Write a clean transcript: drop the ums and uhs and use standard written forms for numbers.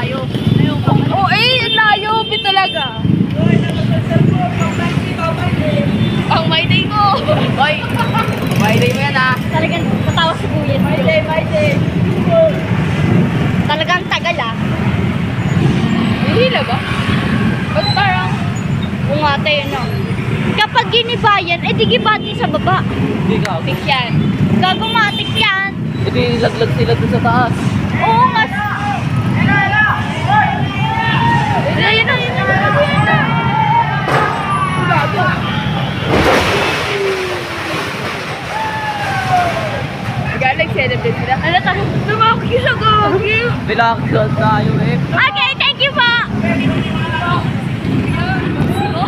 tayo. Oo, ang layo. Talaga. Pang my day mo. Hoy, my day mo yan ah. Talagang tatawa si Kuya. My day. Talagang tagal ah. Hihila ba? Ba't parang Umate yun ah. Kapag ginibayan, di gibatin sa baba. Hindi ka. fix yan? Gagumatik yan. Hindi laglag sila doon sa taas. Oo nga. Ayun na. Galing celebrate sila. Ano tayo? Tumakil ako. Relax lang tayo eh. Okay, thank you po.